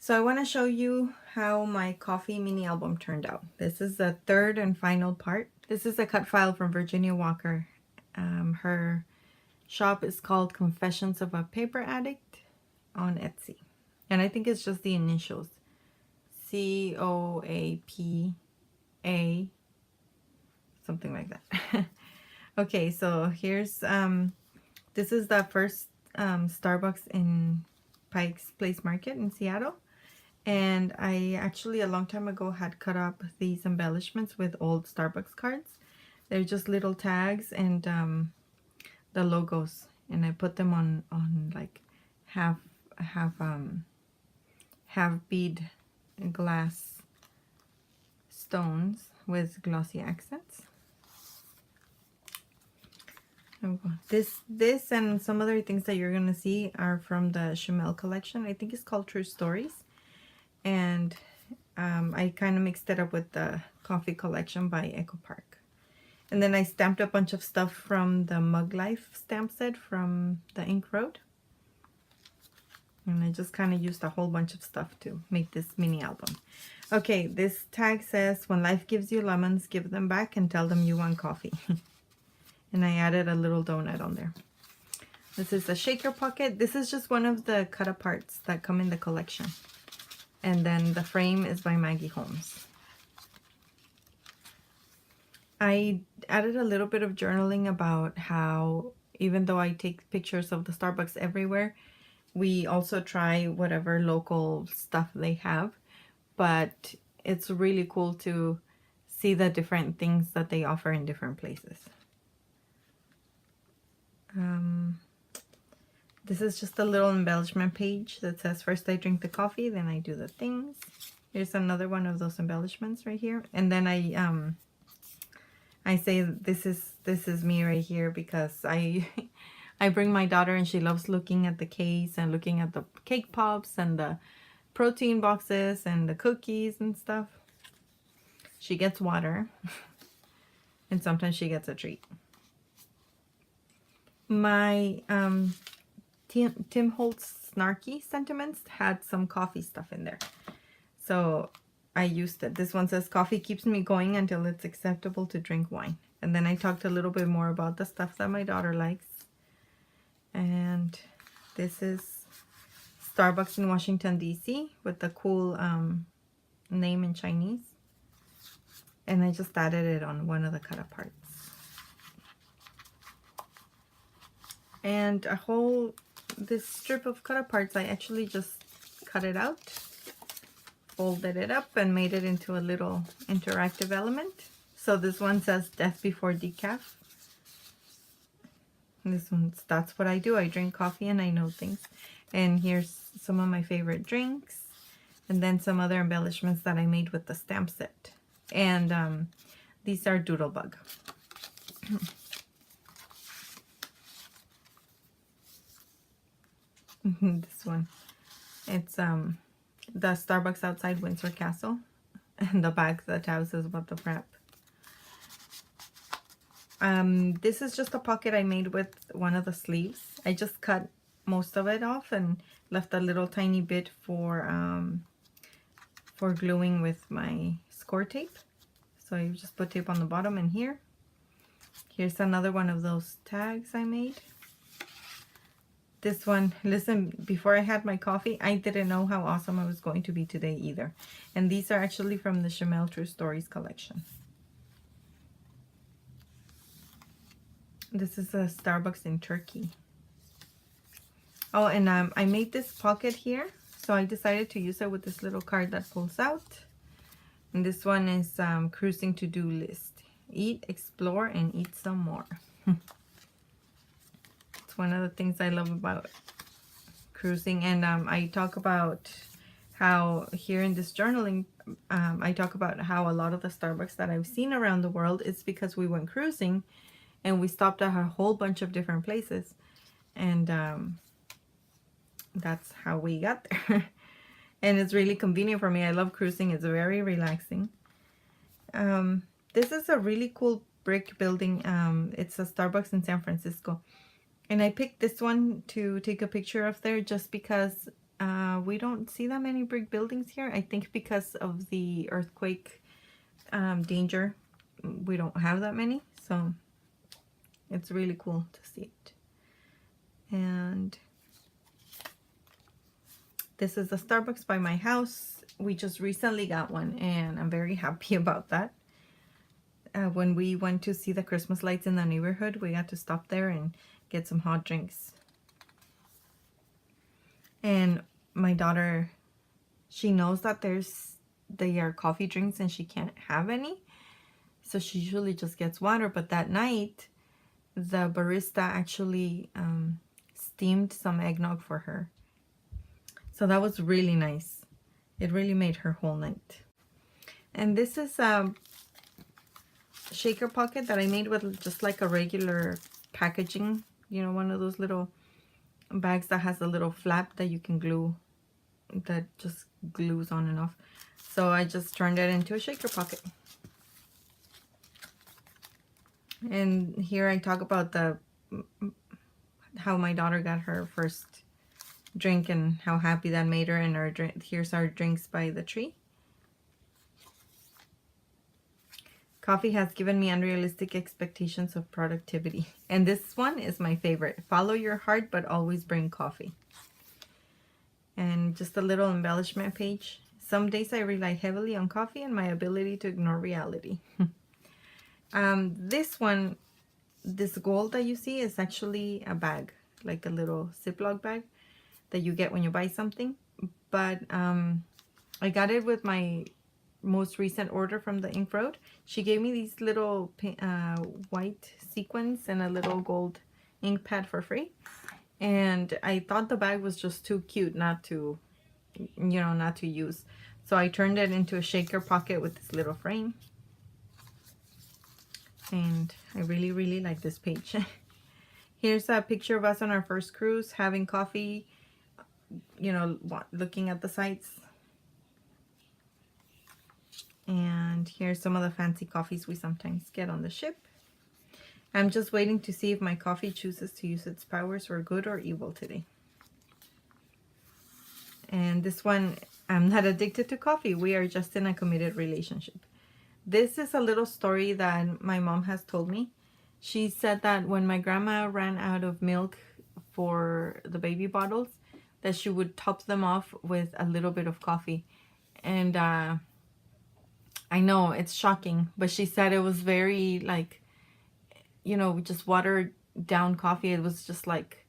So I want to show you how my coffee mini album turned out. This is the third and final part. This is a cut file from Virginia Walker. Her shop is called Confessions of a Paper Addict on Etsy. And I think it's just the initials. COAPA, something like that. Okay, so here's, this is the first Starbucks in Pike's Place Market in Seattle. And I actually a long time ago had cut up these embellishments with old Starbucks cards. They're just little tags and the logos, and I put them on like half bead glass stones with glossy accents. This and some other things that you're gonna see are from the Chamel collection. I think it's called True Stories. And I kind of mixed it up with the coffee collection by Echo Park. And then I stamped a bunch of stuff from the Mug Life stamp set from the Ink Road. And I just kind of used a whole bunch of stuff to make this mini album. Okay, this tag says, when life gives you lemons, give them back and tell them you want coffee. And I added a little donut on there. This is a shaker pocket. This is just one of the cut aparts that come in the collection. And then the frame is by Maggie Holmes. I added a little bit of journaling about how, even though I take pictures of the Starbucks everywhere, we also try whatever local stuff they have. But it's really cool to see the different things that they offer in different places. This is just a little embellishment page that says, first I drink the coffee, then I do the things. Here's another one of those embellishments right here. And then I say this is me right here because I bring my daughter and she loves looking at the case and looking at the cake pops and the protein boxes and the cookies and stuff. She gets water and sometimes she gets a treat. My Tim Holtz Snarky Sentiments had some coffee stuff in there. So I used it. This one says, coffee keeps me going until it's acceptable to drink wine. And then I talked a little bit more about the stuff that my daughter likes. And this is Starbucks in Washington, D.C. with the cool name in Chinese. And I just added it on one of the cut aparts. And this strip of cut aparts, I actually just cut it out, folded it up, and made it into a little interactive element. So this one says death before decaf. And that's what I do. I drink coffee and I know things. And here's some of my favorite drinks. And then some other embellishments that I made with the stamp set. And these are Doodlebug. This one, it's the Starbucks outside Windsor Castle, and the back that tells us about the prep. This is just a pocket I made with one of the sleeves. I just cut most of it off and left a little tiny bit for gluing with my score tape. So you just put tape on the bottom and here. Here's another one of those tags I made. This one, listen, before I had my coffee, I didn't know how awesome I was going to be today either. And these are actually from the Chamel True Stories collection. This is a Starbucks in Turkey. Oh, and I made this pocket here. So I decided to use it with this little card that pulls out. And this one is cruising to-do list. Eat, explore, and eat some more. One of the things I love about cruising. And I talk about how here in this journaling, I talk about how a lot of the Starbucks that I've seen around the world is because we went cruising and we stopped at a whole bunch of different places. And that's how we got there. And it's really convenient for me. I love cruising. It's very relaxing. This is a really cool brick building. It's a Starbucks in San Francisco. And I picked this one to take a picture of there just because We don't see that many brick buildings here. I think because of the earthquake danger, we don't have that many. So it's really cool to see it. And this is the Starbucks by my house. We just recently got one and I'm very happy about that. When we went to see the Christmas lights in the neighborhood, we got to stop there and get some hot drinks. And my daughter, she knows that they are coffee drinks and she can't have any. So she usually just gets water. But that night, the barista actually steamed some eggnog for her. So that was really nice. It really made her whole night. And this is a shaker pocket that I made with just like a regular packaging. You know, one of those little bags that has a little flap that you can glue, that just glues on and off. So I just turned it into a shaker pocket. And here I talk about how my daughter got her first drink and how happy that made her. And here's our drinks by the tree. Coffee has given me unrealistic expectations of productivity. And this one is my favorite. Follow your heart, but always bring coffee. And just a little embellishment page. Some days I rely heavily on coffee and my ability to ignore reality. This one, this gold that you see is actually a bag, like a little Ziploc bag that you get when you buy something. But I got it with my most recent order from the Ink Road. She gave me these little white sequins and a little gold ink pad for free. And I thought the bag was just too cute not to, you know, not to use. So I turned it into a shaker pocket with this little frame. And I really, really like this page. Here's a picture of us on our first cruise, having coffee, you know, looking at the sights. And here's some of the fancy coffees we sometimes get on the ship. I'm just waiting to see if my coffee chooses to use its powers for good or evil today. And this one, I'm not addicted to coffee. We are just in a committed relationship. This is a little story that my mom has told me. She said that when my grandma ran out of milk for the baby bottles, that she would top them off with a little bit of coffee. And I know it's shocking, but she said it was very like, you know, just watered down coffee. It was just like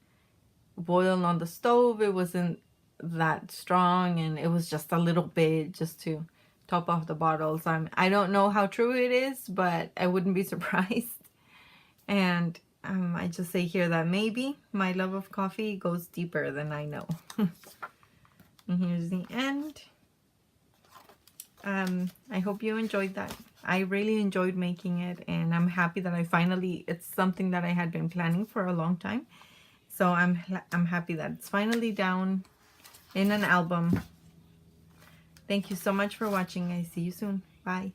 boiled on the stove. It wasn't that strong, and it was just a little bit just to top off the bottles. I don't know how true it is, but I wouldn't be surprised. And I just say here that maybe my love of coffee goes deeper than I know. And here's the end. I hope you enjoyed that. I really enjoyed making it, and I'm happy that it's something that I had been planning for a long time. So I'm happy that it's finally down in an album. Thank you so much for watching. I see you soon. Bye.